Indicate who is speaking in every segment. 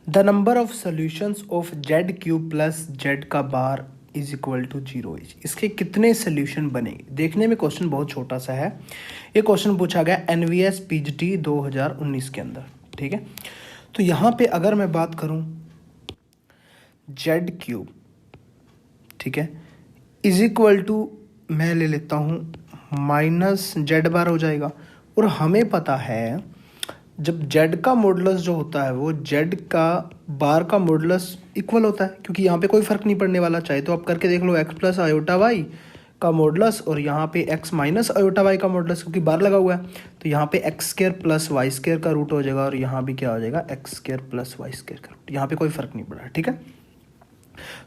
Speaker 1: The number of solutions of Z cube plus Z का bar is equal to 0 is. इसके कितने solution बनेंगे? देखने में क्वेश्चन बहुत छोटा सा है। ये क्वेश्चन पूछा गया एनवीएस पीजीटी 2019 के अंदर, ठीक है। तो यहाँ पे अगर मैं बात करूँ जेड क्यूब, ठीक है, इज इक्वल टू मैं ले लेता हूँ माइनस जेड बार हो जाएगा। और हमें पता है जब जेड का मॉडुलस जो होता है वो जेड का बार का मॉडुलस इक्वल होता है, क्योंकि यहाँ पे कोई फ़र्क नहीं पड़ने वाला। चाहे तो आप करके देख लो एक्स प्लस आयोटा वाई का मॉडुलस और यहाँ पे एक्स माइनस आयोटा वाई का मॉडुलस, क्योंकि बार लगा हुआ है। तो यहाँ पे x square plus Y square का रूट हो जाएगा और यहाँ भी क्या हो जाएगा, x square plus Y square का रूट। यहाँ पे कोई फ़र्क नहीं पड़ा, ठीक है।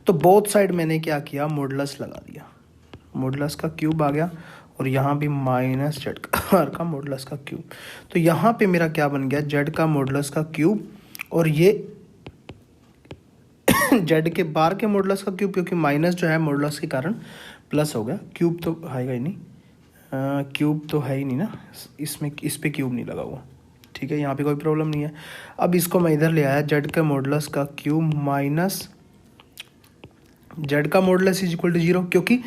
Speaker 1: तो बोथ साइड मैंने क्या किया, मॉडुलस लगा दिया, मॉडुलस का क्यूब आ गया और यहाँ भी माइनस जेड का मॉडुलस का क्यूब। तो यहाँ पे मेरा क्या बन गया, जेड का मॉडुलस का क्यूब और ये जेड के बार के मॉडुलस का क्यूब, क्योंकि माइनस जो है मॉडुलस के कारण प्लस हो गया। क्यूब तो आएगा ही नहीं, क्यूब तो है ही नहीं ना, इसमें इस पे क्यूब नहीं लगा हुआ, ठीक है। यहाँ पे कोई प्रॉब्लम नहीं है। अब इसको मैं इधर ले आया, जेड के मॉडुलस का क्यूब माइनस जेड का मॉडुलस इज इक्वल टू 0, क्योंकि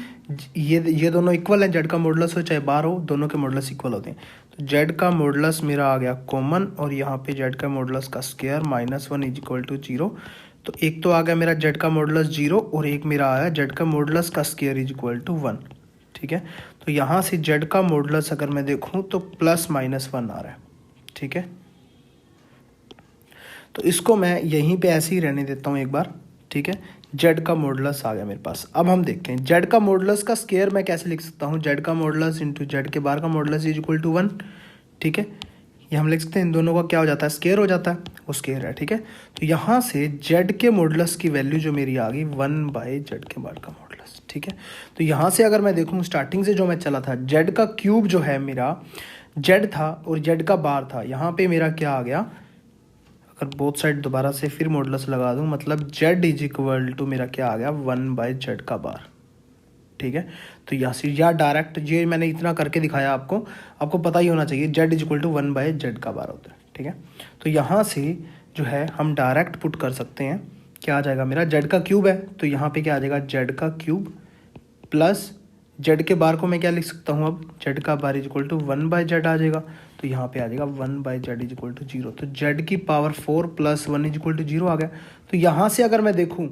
Speaker 1: ये दोनों इक्वल हैं। जेड का मॉडुलस हो चाहे बार हो, दोनों के मॉडुलस इक्वल होते हैं। तो जेड का मॉडुलस मेरा आ गया कॉमन और यहाँ पे जेड का मॉडुलस का स्क्वायर -1 इज इक्वल टू 0। तो एक तो आ गया मेरा जेड का मॉडुलस 0 और एक मेरा आया जेड का मॉडुलस का स्क्वायर इज इक्वल टू 1, ठीक है। तो यहाँ से जेड का मॉडुलस अगर मैं देखूँ तो +-1 आ रहा है, ठीक है। तो इसको मैं यहीं पे ऐसे ही रहने देता हूँ एक बार, ठीक है। जेड का मॉडुलस आ गया मेरे पास। अब हम देखते हैं जेड का मॉडुलस का स्क्वायर मैं कैसे लिख सकता हूँ, जेड का मॉडुलस इंटू जेड के बार का मॉडुलस इज इक्वल टू 1, ठीक है। ये हम लिख सकते हैं, इन दोनों का क्या हो जाता है, स्क्वायर हो जाता है, वो स्क्वायर है, ठीक है। तो यहाँ से जेड के मॉडुलस की वैल्यू जो मेरी आ गई 1/जेड के बार का मॉडुलस, ठीक है। तो यहाँ से अगर मैं देखूँ स्टार्टिंग से जो मैं चला था, जेड का क्यूब जो है मेरा जेड था और जेड का बार था, यहाँ पे मेरा क्या आ गया, अगर बोथ साइड दोबारा से फिर मॉडुलस लगा दूं, मतलब जेड इज इक्वल टू मेरा क्या आ गया 1/जेड का बार, ठीक है। तो यहाँ से या डायरेक्ट ये मैंने इतना करके दिखाया आपको पता ही होना चाहिए जेड इज इक्वल टू 1/जेड का बार होता है, ठीक है। तो यहाँ से जो है हम डायरेक्ट पुट कर सकते हैं, क्या आ जाएगा मेरा, जेड का क्यूब है तो यहाँ पे क्या आ जाएगा, जेड का क्यूब प्लस जेड के बार को मैं क्या लिख सकता हूँ, अब जेड का बार इज इक्वल टू 1/जेड आ जाएगा। तो यहाँ पे आ जाएगा 1/जेड इज इक्वल टू 0। तो जेड की पावर 4 + 1 इज इक्वल टू 0 आ गया। तो यहाँ से अगर मैं देखूँ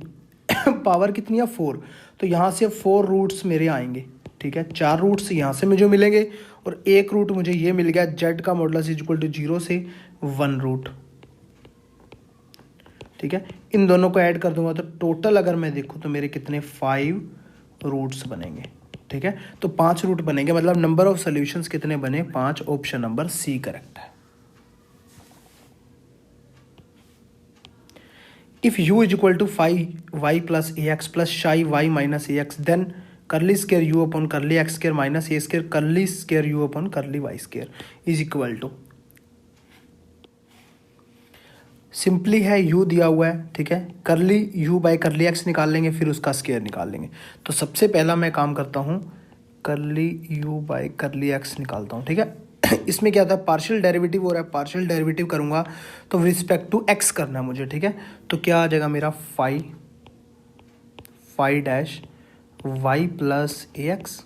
Speaker 1: पावर कितनी है 4, तो यहाँ से 4 रूट्स मेरे आएंगे, ठीक है। 4 रूट्स यहाँ से मुझे मिलेंगे और एक रूट मुझे ये मिल गया, जेड का मॉडुलस इज इक्वल टू 0 से 1 रूट, ठीक है। इन दोनों को ऐड कर दूंगा तो टोटल अगर मैं देखूँ तो मेरे कितने 5 रूट्स बनेंगे, ठीक है। तो 5 रूट बनेंगे, मतलब नंबर ऑफ सॉल्यूशंस कितने बने, 5। ऑप्शन नंबर सी करेक्ट है। If u is equal to 5y plus ax plus शाई y minus ax then curly square u upon curly x square minus a square curly square u upon curly y square is equal to, simply है u दिया हुआ है, ठीक है। करली u by curly x निकाल लेंगे, फिर उसका स्केयर निकाल लेंगे। तो सबसे पहला मैं काम करता हूँ, करली u बाई करली एक्स निकालता हूँ, ठीक है। इसमें क्या था, पार्शियल डेरिवेटिव हो रहा है, पार्शियल डेरिवेटिव करूँगा तो रिस्पेक्ट टू एक्स करना है मुझे, ठीक है। तो क्या आ जाएगा मेरा phi dash Y plus A x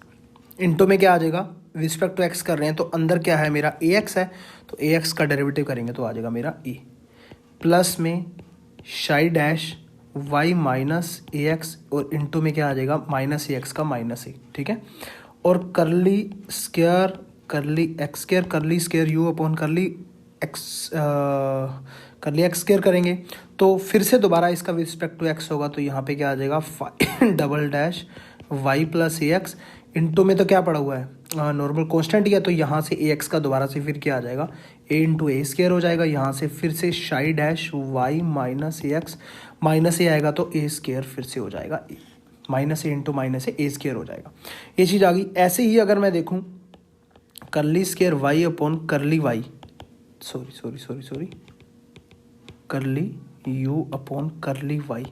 Speaker 1: into में क्या आ जाएगा, रिस्पेक्ट टू एक्स कर रहे हैं तो अंदर क्या है मेरा ए एक्स है, तो ए एक्स का डेरिवेटिव करेंगे तो आ जाएगा मेरा ए, प्लस में psi dash Y minus A x और इंटू में क्या आ जाएगा माइनस ए एक्स का माइनस ए, ठीक है। और करली स्क्वायर करली x square curly square U upon curly x square करेंगे तो फिर से दोबारा इसका रिस्पेक्ट टू एक्स होगा। तो यहाँ पे क्या आ जाएगा double dash Y plus A x into में तो क्या पड़ा हुआ है नॉर्मल कांस्टेंट ही है, तो यहाँ से ए एक्स का दोबारा से फिर क्या आ जाएगा ए इंटू ए स्क्वायर हो जाएगा। यहाँ से फिर से शाई dash Y minus A x minus ए आएगा तो ए स्क्वायर फिर से हो जाएगा ए, minus A into minus a square हो जाएगा। ये चीज़ आ गई। ऐसे ही अगर मैं देखूँ करली square Y upon curly Y sorry करली यू अपॉन करली वाई,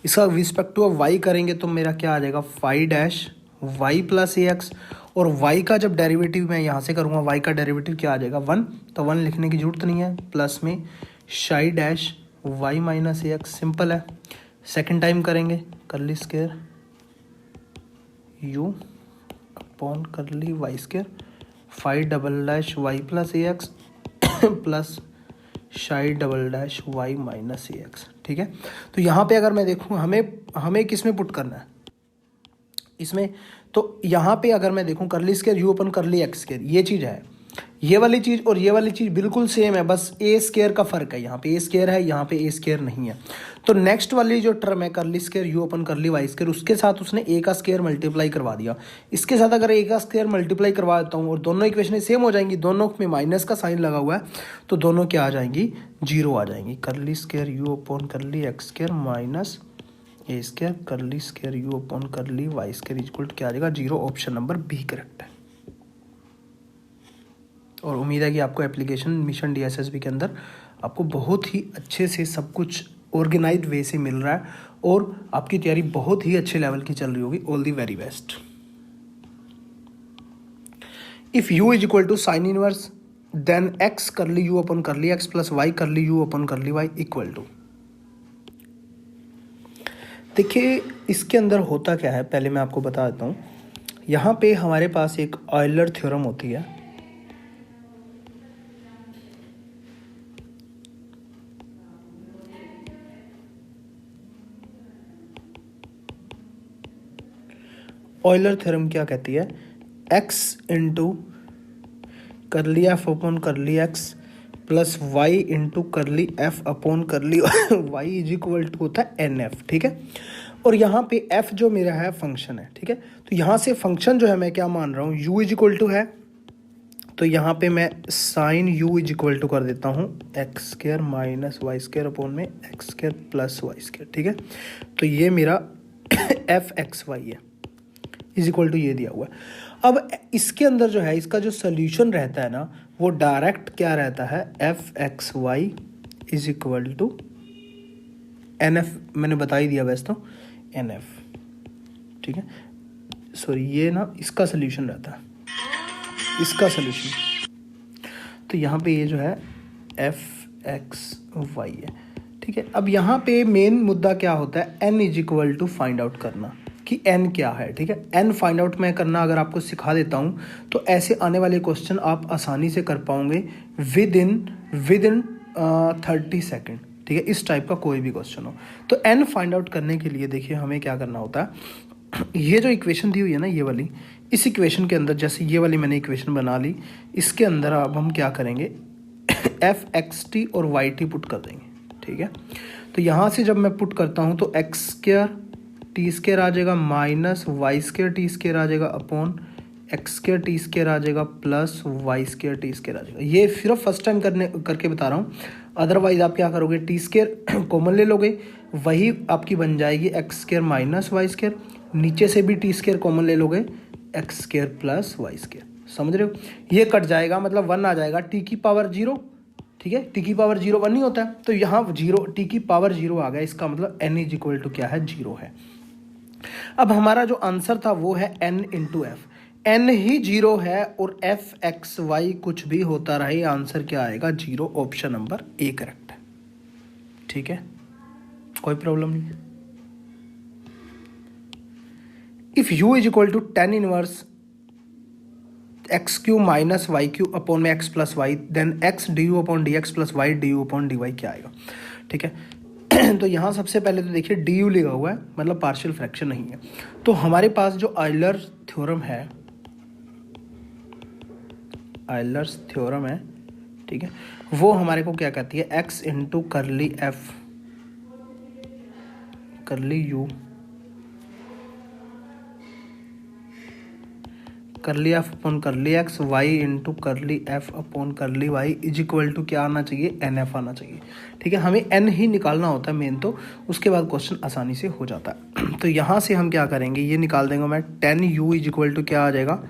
Speaker 1: इसका रिस्पेक्ट टू वाई करेंगे तो मेरा क्या आ जाएगा phi dash Y plus A x, और वाई का जब डेरिवेटिव मैं यहाँ से करूँगा वाई का डेरिवेटिव क्या आ जाएगा 1, तो 1 लिखने की जरूरत नहीं है, प्लस में psi dash Y minus A X, simple है। सेकेंड टाइम करेंगे curly square U upon curly Y square five double dash Y plus A X plus psi double dash Y minus A X, ठीक है। तो यहाँ पे अगर मैं देखूँ हमें किस में पुट करना है इसमें, तो यहाँ पे अगर मैं देखूँ करली square u upon curly x square, ये चीज़ है, ये वाली चीज़ और ये वाली चीज़ बिल्कुल सेम है, बस ए स्क्वायर का फ़र्क है। यहाँ पे ए स्क्वायर है, यहाँ पे ए स्क्वायर नहीं है। तो नेक्स्ट वाली जो टर्म है करली square u upon curly Y square, उसके साथ उसने ए का स्क्वायर मल्टीप्लाई करवा दिया। इसके साथ अगर ए का स्क्वायर मल्टीप्लाई करवा देता हूँ और दोनों इक्वेशन सेम हो जाएंगी, दोनों में माइनस का साइन लगा हुआ है, तो दोनों क्या आ जाएंगी, जीरो आ जाएंगी। करली square u upon curly x square minus a square curly square u upon curly Y square equal to क्या आ जाएगा, zero. Option number B correct है। और उम्मीद है कि आपको एप्लीकेशन मिशन DSSB के अंदर आपको बहुत ही अच्छे से सब कुछ ऑर्गेनाइज्ड वे से मिल रहा है और आपकी तैयारी बहुत ही अच्छे लेवल की चल रही होगी। All the very best. If u is equal to sine inverse then x curly u upon curly x plus y curly u upon curly y equal to, देखिए इसके अंदर होता क्या है पहले मैं आपको बता देता हूँ। यहाँ पे हमारे पास एक ऑयलर थ्योरम होती है। ऑयलर थ्योरम क्या कहती है, x इंटू करली F upon curly x plus Y into करली F upon curly Y is equal to होता है एन एफ, ठीक है। और यहाँ पे f जो मेरा है फंक्शन है, ठीक है। तो यहाँ से फंक्शन जो है मैं क्या मान रहा हूँ, u इज इक्वल टू है, तो यहाँ पे मैं sine u is equal to कर देता हूँ X square minus Y square upon में X square plus Y square, ठीक है। तो ये मेरा एफ एक्स वाई है इज इक्वल टू ये दिया हुआ है। अब इसके अंदर जो है इसका जो सोल्यूशन रहता है ना, वो डायरेक्ट क्या रहता है, f x y is equal to n f, मैंने बता ही दिया वैसे तो एन एफ, ठीक है। सॉरी ये ना इसका सोल्यूशन रहता है, इसका सोल्यूशन। तो यहाँ पे ये जो है एफ एक्स वाई है, ठीक है। अब यहाँ पे मेन मुद्दा क्या होता है, n is equal to find out करना कि n क्या है, ठीक है। n फाइंड आउट मैं करना अगर आपको सिखा देता हूँ तो ऐसे आने वाले क्वेश्चन आप आसानी से कर पाओगे विद इन 30 सेकेंड, ठीक है। इस टाइप का कोई भी क्वेश्चन हो तो n फाइंड आउट करने के लिए देखिए हमें क्या करना होता है। ये जो इक्वेशन दी हुई है ना ये वाली, इस इक्वेशन के अंदर जैसे ये वाली मैंने इक्वेशन बना ली, इसके अंदर अब हम क्या करेंगे एफ एक्स टी और वाई टी पुट कर देंगे, ठीक है। तो यहाँ से जब मैं पुट करता हूँ तो एक्स स्क्वायर टी स्क्वायर आ जाएगा minus Y square T square आ जाएगा upon X square T square आ जाएगा plus Y square T square आ जाएगा। ये सिर्फ फर्स्ट टाइम करके बता रहा हूँ, अदरवाइज आप क्या करोगे, टी स्क्वायर कॉमन ले लोगे, वही आपकी बन जाएगी x square minus Y square, नीचे से भी टी स्क्वायर कॉमन ले लोगे x square plus Y square, समझ रहे हो। ये कट जाएगा मतलब वन आ जाएगा, टी की पावर जीरो, ठीक है। टी की पावर जीरो वन नहीं होता है, तो यहाँ जीरो टी की पावर जीरो आ गया, इसका मतलब एन इज इक्वल टू क्या है, जीरो है। अब हमारा जो आंसर था वो है n इंटू एफ, एन ही जीरो है और एफ एक्स वाई कुछ भी होता रहे आंसर क्या आएगा, zero. Option number A correct है, ठीक है, कोई प्रॉब्लम नहीं। If u is equal to tan inverse X cube minus Y cube upon में x plus Y, then X D U upon D x plus Y D U upon D Y क्या आएगा, ठीक है। तो यहाँ सबसे पहले तो देखिए डी यू लिखा हुआ है, मतलब पार्शियल फ्रैक्शन नहीं है। तो हमारे पास जो आयलर्स थ्योरम है, आयलर्स थ्योरम है, ठीक है, वो हमारे को क्या कहती है, एक्स इंटू करली एफ करली यू करली F upon curly x Y into करली F upon curly Y is equal to क्या आना चाहिए, एन एफ आना चाहिए, ठीक है। हमें एन ही निकालना होता है मेन, तो उसके बाद क्वेश्चन आसानी से हो जाता है। तो यहाँ से हम क्या करेंगे, ये निकाल देंगे मैं, tan u is equal to क्या आ जाएगा,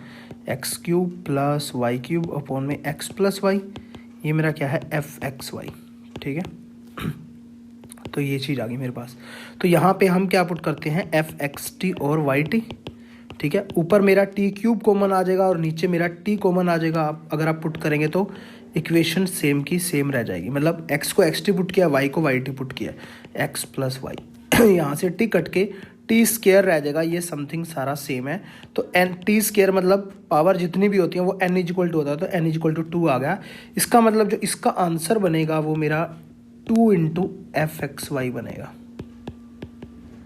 Speaker 1: x cube plus Y cube upon में एक्स प्लस वाई, ये मेरा क्या है एफ एक्स वाई, ठीक है। तो ये चीज़ आ गई मेरे पास। तो यहाँ पे हम क्या पुट करते हैं, एफ एक्स टी और वाई टी, ठीक है। ऊपर मेरा टी क्यूब कॉमन आ जाएगा और नीचे मेरा टी कॉमन आ जाएगा। अगर आप पुट करेंगे तो इक्वेशन सेम की सेम रह जाएगी, मतलब x को xt पुट किया, y को yt पुट किया, x प्लस वाई यहाँ से t कट के टी स्केयर रह जाएगा, ये समथिंग सारा सेम है। तो एन टी स्केयर मतलब पावर जितनी भी होती है वो n इज इक्वल टू होता है, तो n इज इक्वल टू 2 आ गया। इसका मतलब जो इसका आंसर बनेगा वो मेरा 2 इंटू एफ एक्स वाई बनेगा,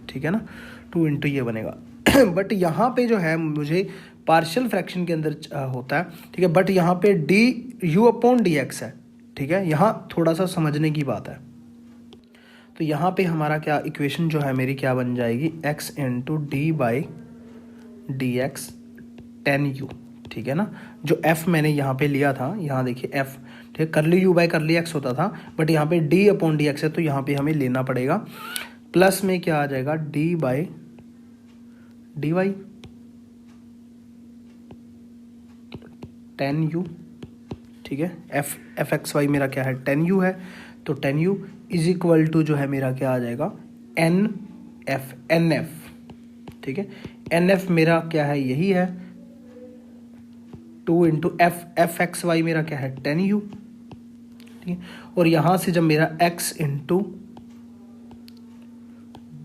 Speaker 1: ठीक है ना, 2 इंटू ये बनेगा। बट यहाँ पे जो है मुझे पार्शियल फ्रैक्शन के अंदर होता है, ठीक है, बट यहाँ पे D U upon D x है, ठीक है, यहाँ थोड़ा सा समझने की बात है। तो यहाँ पे हमारा क्या इक्वेशन जो है मेरी क्या बन जाएगी, x into D by d x ten u, ठीक है ना। जो f मैंने यहाँ पे लिया था, यहाँ देखिए f, ठीक है, करली u बाई करली x होता था, बट यहाँ पे d अपॉन डी एक्स है, तो यहाँ पे हमें लेना पड़ेगा। प्लस में क्या आ जाएगा, d by d y tan u, ठीक है। एफ एक्स वाई मेरा क्या है, टेन यू है, तो tan u is equal to जो है मेरा क्या आ जाएगा, एन एफ, ठीक है। एन एफ मेरा क्या है, यही है 2 इंटू एफ एक्स वाई मेरा क्या है, टेन यू, ठीक है। और यहाँ से जब मेरा x into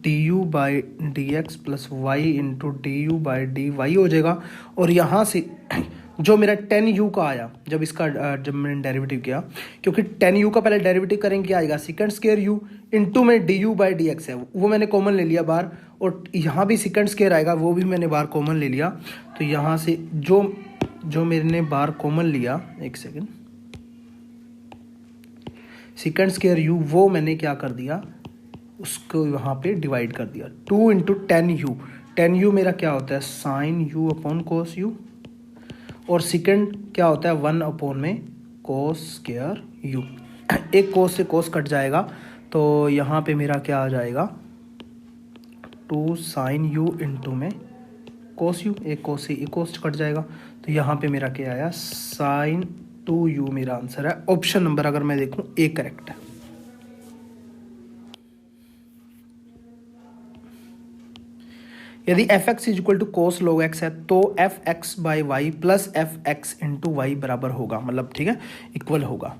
Speaker 1: d u by d x plus Y into d u by d y हो जाएगा, और यहाँ से जो मेरा 10u का आया जब इसका जब मैंने डेरिवेटिव किया, क्योंकि 10u का पहले डेरिवेटिव करेंगे क्या आएगा, सेकंड स्क्वायर u इंटू में D u by d x है, वो मैंने कॉमन ले लिया बाहर, और यहाँ भी सेकंड स्क्वायर आएगा, वो भी मैंने बाहर कॉमन ले लिया। तो यहाँ से जो मैंने बाहर कॉमन लिया, एक सेकेंड, सेकंड स्क्वायर u वो मैंने क्या कर दिया, उसको यहाँ पे डिवाइड कर दिया, 2 इंटू टेन यू मेरा क्या होता है, sine u upon cos u, और सेकंड क्या होता है 1 अपॉन में कोस स्क्वायर यू। एक कोस से कोस कट जाएगा, तो यहाँ पे मेरा क्या आ जाएगा, 2 साइन यू इंटू में कोस यू, एक कोस से एक कोस कट जाएगा, तो यहाँ पे मेरा क्या आया, साइन 2u मेरा आंसर है। ऑप्शन नंबर अगर मैं देखूँ ए करेक्ट है। यदि f x is equal to cos log x है, तो F x by Y plus F x into y बराबर होगा, मतलब ठीक है, इक्वल होगा,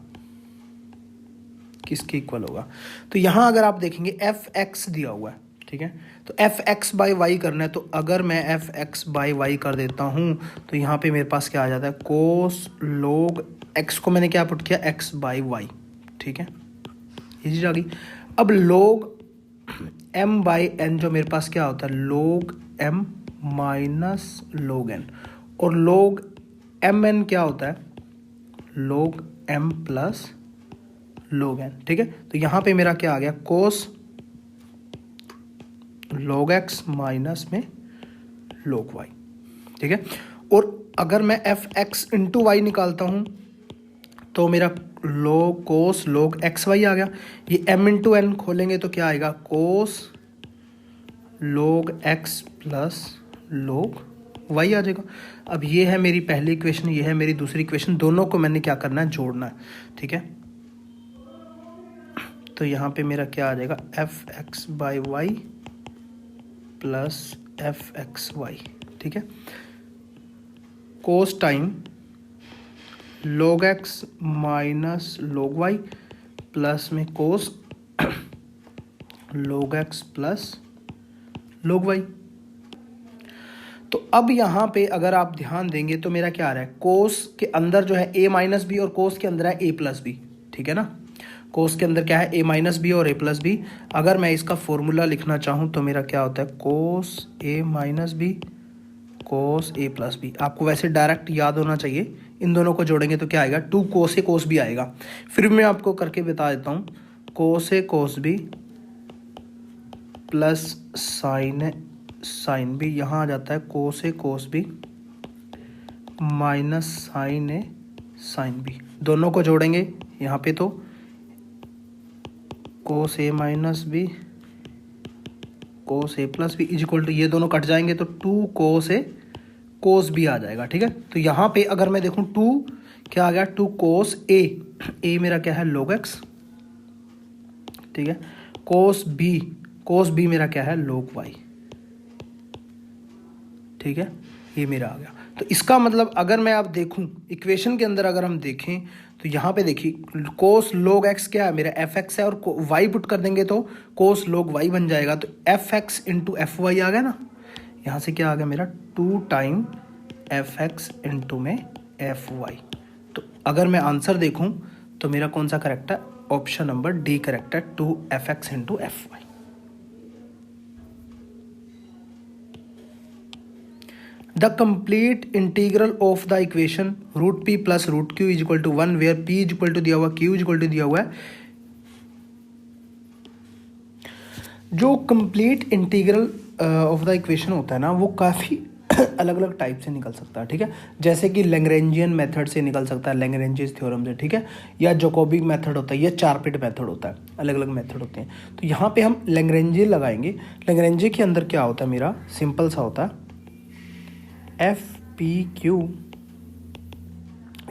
Speaker 1: किसके इक्वल होगा। तो यहाँ अगर आप देखेंगे एफ एक्स दिया हुआ है, ठीक है, तो एफ एक्स बाई वाई करना है, तो अगर मैं एफ एक्स बाई वाई कर देता हूँ तो यहाँ पे मेरे पास क्या आ जाता है, कोस लॉग एक्स को मैंने क्या पुट किया, एक्स बाई वाई, ठीक है, ये चीज आ गई। अब लॉग एम बाई एन जो मेरे पास क्या होता है, log m minus log n, और लॉग एम एन क्या होता है, log m plus log n, ठीक है। तो यहाँ पे मेरा क्या आ गया, कोस लॉग एक्स माइनस में लॉग वाई, ठीक है। और अगर मैं एफ एक्स इंटू वाई निकालता हूँ तो मेरा log cos log X Y आ गया। ये एम इंटू एन खोलेंगे तो क्या आएगा, cos log X plus log Y आ जाएगा। अब ये है मेरी पहली इक्वेशन, ये है मेरी दूसरी इक्वेशन, दोनों को मैंने क्या करना है, जोड़ना है, ठीक है। तो यहाँ पे मेरा क्या आ जाएगा, F x by Y plus F x Y, ठीक है, cos time log x minus log y plus में cos log x plus log y। तो अब यहाँ पे अगर आप ध्यान देंगे तो मेरा क्या आ रहा है, कोस के अंदर जो है a माइनस बी और कोस के अंदर है a प्लस बी, ठीक है ना। कोस के अंदर क्या है, a माइनस बी और a प्लस बी। अगर मैं इसका फॉर्मूला लिखना चाहूँ तो मेरा क्या होता है, cos a minus B cos a plus B. आपको वैसे डायरेक्ट याद होना चाहिए, इन दोनों को जोड़ेंगे तो क्या आएगा, 2 कोस ए कोस बी आएगा। फिर मैं आपको करके बता देता हूँ, cos A cos B plus sine B, यहाँ आ जाता है cos A cos B minus sine A sine B. दोनों को जोड़ेंगे यहाँ पे तो cos A minus B cos A plus B is equal to, ये दोनों कट जाएंगे तो 2 कोस ए कोस बी आ जाएगा, ठीक है। तो यहाँ पे अगर मैं देखूँ 2 क्या आ गया, 2 कोस ए मेरा क्या है, log x, ठीक है, कोस बी मेरा क्या है, log y, ठीक है, ये मेरा आ गया। तो इसका मतलब अगर मैं आप देखूं इक्वेशन के अंदर अगर हम देखें तो यहाँ पे देखिए कोस लोग एक्स क्या है मेरा एफ एक्स है और वाई पुट कर देंगे तो कोस लोग वाई बन जाएगा। तो F x into F Y आ गया ना, यहाँ से क्या आ गया मेरा 2 टाइम एफ एक्स इंटू में एफ वाई। तो अगर मैं आंसर देखूं तो मेरा कौन सा करेक्ट है, ऑप्शन नंबर डी करेक्ट है, 2 F x into F Y. The complete integral of the equation root P plus root Q is equal to 1 where p is equal to दिया हुआ, q इज इक्वल टू दिया हुआ है। जो complete integral of the equation होता है ना वो काफ़ी अलग अलग टाइप से निकल सकता है, ठीक है। जैसे कि लैग्रेंजियन मेथड से निकल सकता है, लैग्रेंजियस थ्योरम से, ठीक है, या जैकोबी मेथड होता है, या चारपिट मेथड होता है, अलग अलग मेथड होते हैं। तो यहाँ पे हम लैग्रेंजे लगाएंगे। लैग्रेंजे के अंदर क्या होता है मेरा, सिंपल सा होता है F P Q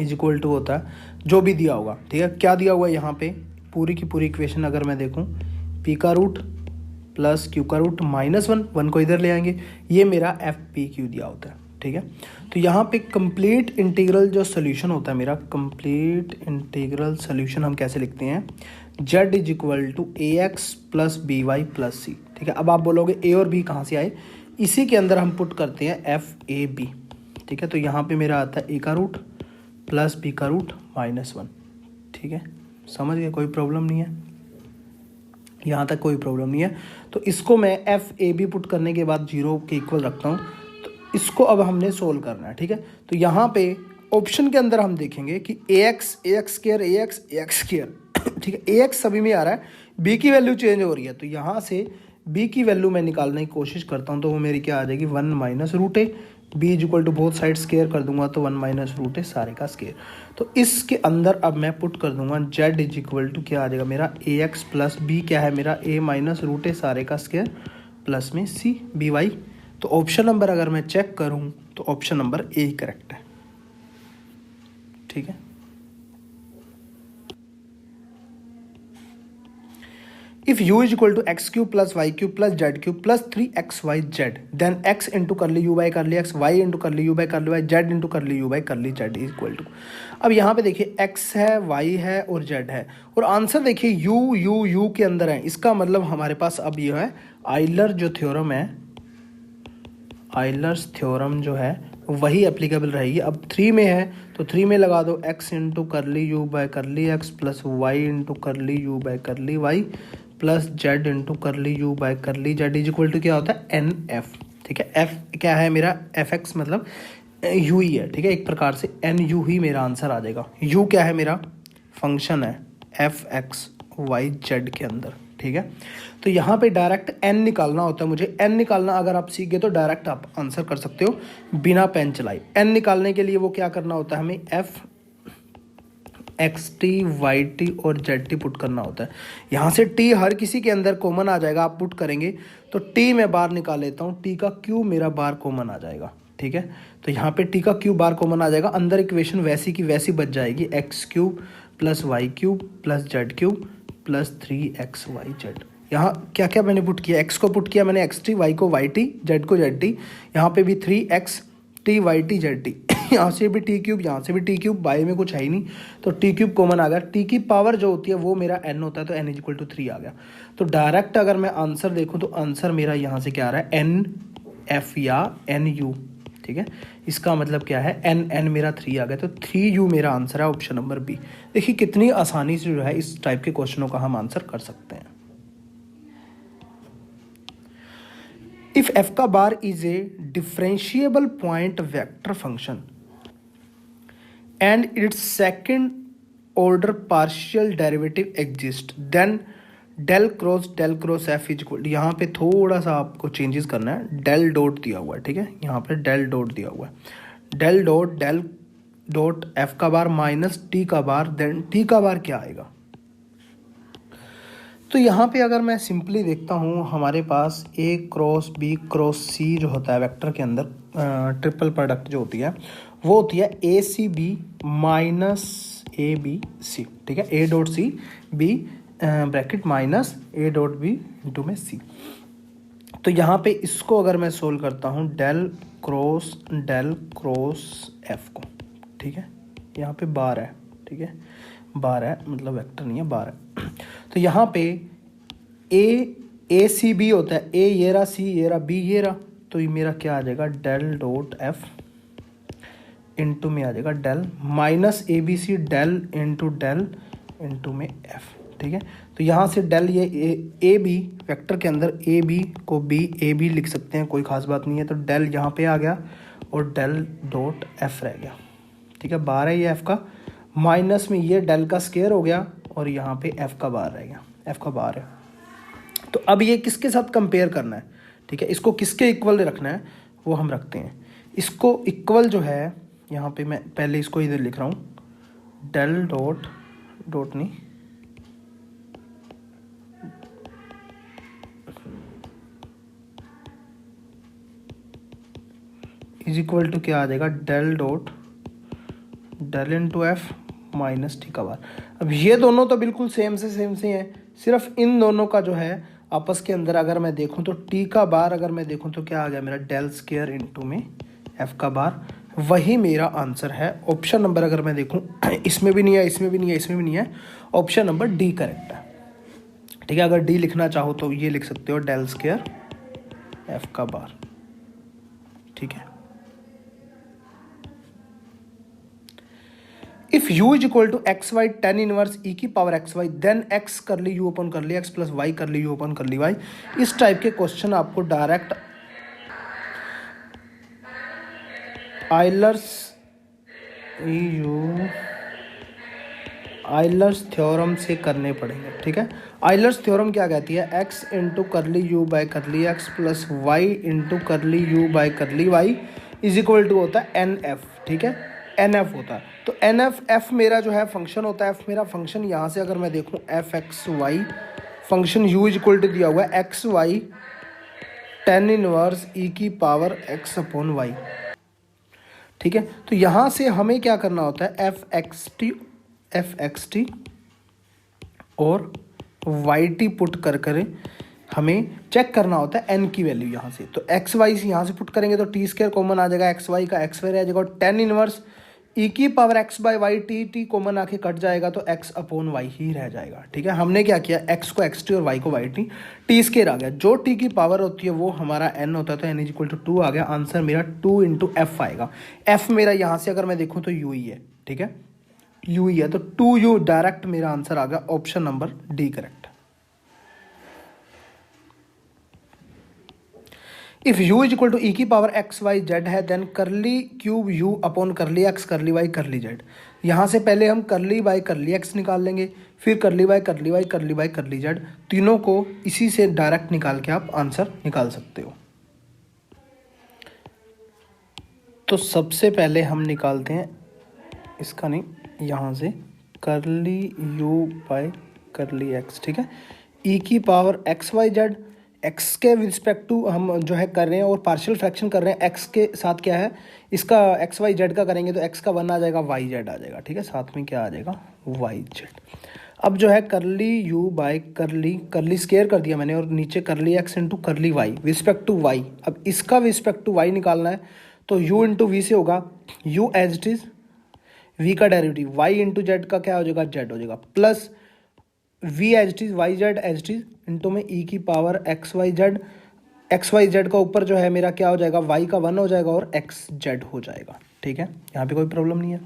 Speaker 1: is equal to होता है जो भी दिया होगा, ठीक है। क्या दिया हुआ है यहाँ पे, पूरी की पूरी इक्वेशन अगर मैं देखूँ, पी का रूट प्लस क्यू का रूट -1, 1 को इधर ले आएंगे, ये मेरा एफ पी क्यू दिया होता है, ठीक है। तो यहाँ पे कंप्लीट इंटीग्रल जो सोल्यूशन होता है मेरा, कंप्लीट इंटीग्रल सोल्यूशन हम कैसे लिखते हैं, Z is equal to A X plus B Y plus C, ठीक है। अब आप बोलोगे ए और बी कहाँ से आए, इसी के अंदर हम पुट करते हैं एफ ए बी, ठीक है। तो यहाँ पे मेरा आता है ए का रूट प्लस बी का रूट -1, ठीक है, समझ गए, कोई प्रॉब्लम नहीं है, यहाँ तक कोई प्रॉब्लम नहीं है। तो इसको मैं एफ ए बी पुट करने के बाद 0 के इक्वल रखता हूँ। तो इसको अब हमने सोल्व करना है, ठीक है। तो यहाँ पे ऑप्शन के अंदर हम देखेंगे कि ए एक्स स्क्वायर ए एक्स स्क्वायर, ठीक है, ए एक्स सभी में आ रहा है, बी की वैल्यू चेंज हो रही है, तो यहाँ से बी की वैल्यू मैं निकालने की कोशिश करता हूँ, तो वो मेरी क्या आ जाएगी 1 minus root A, B is equal to both side square कर दूंगा तो 1 माइनस रूट ए सारे का स्केयर। तो इसके अंदर अब मैं पुट कर दूंगा जेड इज इक्वल टू क्या आ जाएगा मेरा ए एक्स प्लस बी क्या है मेरा ए माइनस रूट ए सारे का स्केयर प्लस में सी बी वाई। तो ऑप्शन नंबर अगर मैं चेक करूँ तो ऑप्शन नंबर ए ही करेक्ट है, ठीक है। If u is equal to x cube plus y cube plus z cube plus 3xyz, then x into curly u by curly x, y into curly u by curly y, z into curly u by curly z is equal to। अब यहाँ पे देखिए x है, y है और z है, और answer देखिए u के अंदर है। इसका मतलब हमारे पास अब ये है आइलर जो थ्योरम है, आइलर्स थ्योरम जो है वही एप्लीकेबल रहेगी। अब 3 में है तो 3 में लगा दो x into curly U by curly x plus Y into curly U by curly Y plus Z into curly U by curly Z is equal to क्या होता है एन एफ, ठीक है। एफ क्या है मेरा, एफ एक्स मतलब you ही है, ठीक है, एक प्रकार से एन यू ही मेरा आंसर आ जाएगा। यू क्या है मेरा फंक्शन है एफ एक्स वाई जेड के अंदर, ठीक है। तो यहाँ पे डायरेक्ट एन निकालना होता है मुझे, एन निकालना अगर आप सीख गए तो डायरेक्ट आप आंसर कर सकते हो बिना पेन चलाई। एन निकालने के लिए वो क्या करना होता है, हमें F X T Y T और जेड टी पुट करना होता है। यहाँ से टी हर किसी के अंदर कॉमन आ जाएगा, आप पुट करेंगे तो टी मैं बाहर निकाल लेता हूँ, टी का क्यू मेरा बाहर कॉमन आ जाएगा, ठीक है। तो यहाँ पे टी का क्यू बार कॉमन आ जाएगा, अंदर इक्वेशन वैसी की वैसी बच जाएगी, X cube plus Y cube plus Z cube plus 3xyz। यहाँ क्या क्या मैंने पुट किया, एक्स को पुट किया मैंने एक्स टी, वाई को वाई टी, जेड को जेड टी, यहाँ पे भी 3x T Y T Z T, यहाँ से भी टी क्यूब, यहाँ से भी टी क्यूब, बाई में कुछ है ही नहीं तो टी क्यूब कॉमन आ गया। टी की पावर जो होती है वो मेरा n होता है तो n इज इक्वल टू 3 आ गया। तो डायरेक्ट अगर मैं आंसर देखूँ तो आंसर मेरा यहाँ से क्या आ रहा है एन एफ या एन यू, ठीक है। इसका मतलब क्या है एन मेरा 3 आ गया, तो 3u मेरा आंसर है ऑप्शन नंबर बी। देखिए कितनी आसानी से जो है इस टाइप के क्वेश्चनों का हम आंसर कर सकते हैं। इफ f का bar is a differentiable point vector function and its second order partial derivative exist, then del cross F is equal, यहाँ पे थोड़ा सा आपको चेंजेस करना है, डेल डॉट दिया हुआ है, ठीक है, यहाँ पे डेल डॉट दिया हुआ है, डेल डॉट एफ का बार माइनस टी का बार, देन टी का बार क्या आएगा। तो यहाँ पे अगर मैं सिंपली देखता हूँ हमारे पास ए क्रॉस बी क्रॉस सी जो होता है वेक्टर के अंदर, ट्रिपल प्रोडक्ट जो होती है वो होती है A C B minus A B C, ठीक है, A dot C B bracket minus A dot B into में सी। तो यहाँ पे इसको अगर मैं सोल्व करता हूँ डेल क्रॉस एफ को, ठीक है, यहाँ पे बार है, ठीक है, बार है मतलब वेक्टर नहीं है, बार है। तो यहाँ पे ए सी बी होता है, ए ये रहा, सी ये रहा, बी ये रहा, तो ये मेरा क्या आ जाएगा डेल डॉट एफ इंटू में आ जाएगा del minus A B C del into में एफ, ठीक है। तो यहाँ से डेल ये ए बी वेक्टर के अंदर ए बी को बी ए बी लिख सकते हैं, कोई खास बात नहीं है। तो डेल यहाँ पे आ गया और डेल डॉट एफ रह गया, ठीक है, बार है ये एफ का, माइनस में ये डेल का स्केयर हो गया और यहाँ पे एफ का बार रह गया, एफ का बार है। तो अब ये किसके साथ कंपेयर करना है, ठीक है, इसको किसके इक्वल रखना है वो हम रखते हैं। इसको इक्वल जो है यहाँ पे मैं पहले इसको इधर लिख रहा हूँ डेल डॉट नहीं इज इक्वल टू क्या आ जाएगा del into F minus T का बार। अब ये दोनों तो बिल्कुल सेम से हैं, सिर्फ इन दोनों का जो है आपस के अंदर अगर मैं देखूं तो टी का बार अगर मैं देखूं तो क्या आ गया मेरा डेल स्क्वायर इंटू में एफ का बार, वही मेरा आंसर है। ऑप्शन नंबर अगर मैं देखूं इसमें भी नहीं है, इसमें भी नहीं है, इसमें भी नहीं है, ऑप्शन नंबर डी करेक्ट है, ठीक है। अगर डी लिखना चाहो तो ये लिख सकते हो डेल स्क्वायर एफ का बार, ठीक है। If u is equal to X Y tan inverse E की power X Y then X curly you open कर ली एक्स प्लस वाई कर ली यू ओपन कर ली वाई, इस टाइप के क्वेश्चन आपको डायरेक्ट आइलर्स थ्योरम से करने पड़ेंगे, ठीक है। आइलर्स थ्योरम क्या कहती है, X into curly U by curly x plus Y into curly U by curly Y is equal to होता है एन एफ, ठीक है, एन एफ होता है। तो एन एफ मेरा जो है फंक्शन होता है, एफ मेरा फंक्शन यहाँ से अगर मैं देखूँ F x Y, function U is equal to दिया हुआ है X Y tan inverse E की पावर एक्स अपॉन वाई, ठीक है। तो यहाँ से हमें क्या करना होता है एफ एक्स टी और वाई टी पुट कर हमें चेक करना होता है एन की वैल्यू यहाँ से। तो एक्स वाई से यहाँ से पुट करेंगे तो टी स्क्वायर कॉमन आ जाएगा, एक्स वाई का एक्स वाई रह जाएगा और टेन इनवर्स ई की power X by Y T common आके कट जाएगा तो एक्स अपॉन वाई ही रह जाएगा, ठीक है। हमने क्या किया एक्स को एक्स टी और वाई को वाई टी स्क्वायर आ गया, जो टी की पावर होती है वो हमारा एन होता है, तो एन इज इक्वल टू 2 आ गया। आंसर मेरा 2 इंटू एफ आएगा। एफ मेरा यहाँ से अगर मैं देखूँ तो यू ही है, ठीक है, यू ही है, तो 2u डायरेक्ट मेरा आंसर आ गया, option number D correct. If u is equal to E की पावर एक्स वाई जेड है then curly cube u upon curly X curly Y curly Z. यहाँ से पहले हम करली बाई करली एक्स निकाल लेंगे, फिर करली बाई करली वाई करली बाई करली जेड, तीनों को इसी से डायरेक्ट निकाल के आप आंसर निकाल सकते हो। तो सबसे पहले हम निकालते हैं इसका, नहीं यहाँ से करली u बाई करली एक्स, ठीक है, ई की power X Y Z, X के रिस्पेक्ट टू हम जो है कर रहे हैं और पार्शियल फ्रैक्शन कर रहे हैं, एक्स के साथ क्या है इसका एक्स वाई जेड का करेंगे तो एक्स का 1 आ जाएगा, वाई जेड आ जाएगा, ठीक है, साथ में क्या आ जाएगा वाई जेड। अब जो है करली यू बाई करली स्केयर कर दिया मैंने और नीचे करली एक्स इंटू करली वाई रिस्पेक्ट टू वाई। अब इसका रिस्पेक्ट टू वाई निकालना है तो यू इंटू वी से होगा, U as it is V का डेरिवेटिव, वाई इंटू जेड का क्या हो जाएगा जेड हो जाएगा, plus V as it is Y Z as it is into में ई की पावर एक्स वाई जेड का ऊपर जो है मेरा क्या हो जाएगा वाई का 1 हो जाएगा और एक्स जेड हो जाएगा, ठीक है, यहाँ पे कोई प्रॉब्लम नहीं है।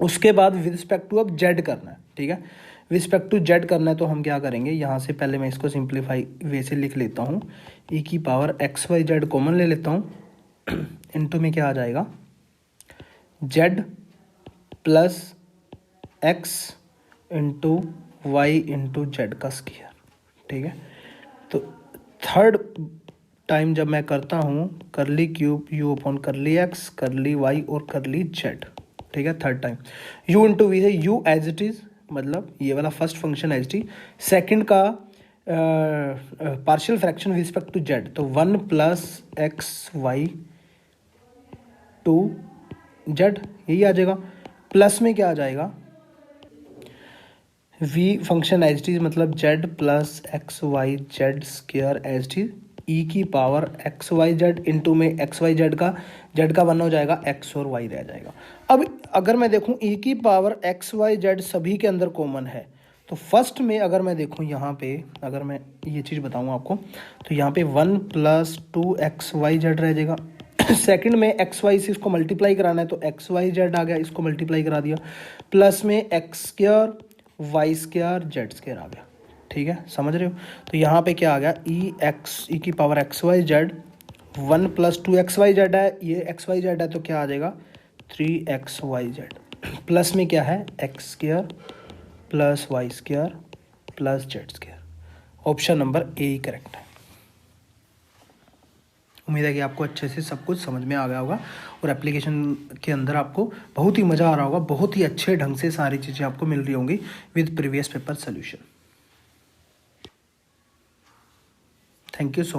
Speaker 1: उसके बाद विद रिस्पेक्ट टू अब जेड करना है, ठीक है, रिस्पेक्ट टू जेड करना है तो हम क्या करेंगे, यहाँ से पहले मैं इसको सिंप्लीफाई वे से लिख लेता हूँ, ई की power X Y Z common ले लेता हूँ, इंटू में क्या आ जाएगा Z plus X into Y into Z का स्क्वायर, ठीक है। तो थर्ड टाइम जब मैं करता हूँ curly cube U upon curly X curly Y और करली जेड, ठीक है, third time U into V से यू एज इट इज, मतलब ये वाला first function as it is, second का partial fraction with respect to Z, तो 1 plus X Y two Z यही आ जाएगा, प्लस में क्या आ जाएगा v फंक्शन एच टी मतलब z plus X Y Z square H T E की power X Y Z into में एक्स वाई जेड का वन हो जाएगा, एक्स और वाई रह जाएगा। अब अगर मैं देखूं ई की पावर एक्स वाई जेड सभी के अंदर कॉमन है, तो फर्स्ट में अगर मैं देखूं यहाँ पे, अगर मैं ये चीज़ बताऊं आपको, तो यहाँ पे 1 + 2xyz रह जाएगा। सेकंड में एक्स वाई से इसको मल्टीप्लाई कराना है, तो एक्स वाई जेड आ गया, इसको मल्टीप्लाई करा दिया, प्लस में x² y² z² आ गया। ठीक है, समझ रहे हो? तो यहाँ पे क्या आ गया, ई की power X Y Z 1 + 2xyz है, ये xyz है तो क्या आ जाएगा 3xyz, प्लस में क्या है x² + y² + z²। Option number ए ही करेक्ट है। उम्मीद है कि आपको अच्छे से सब कुछ समझ में आ गया होगा और एप्लीकेशन के अंदर आपको बहुत ही मज़ा आ रहा होगा, बहुत ही अच्छे ढंग से सारी चीज़ें आपको मिल रही होंगी with previous paper solution. Thank you so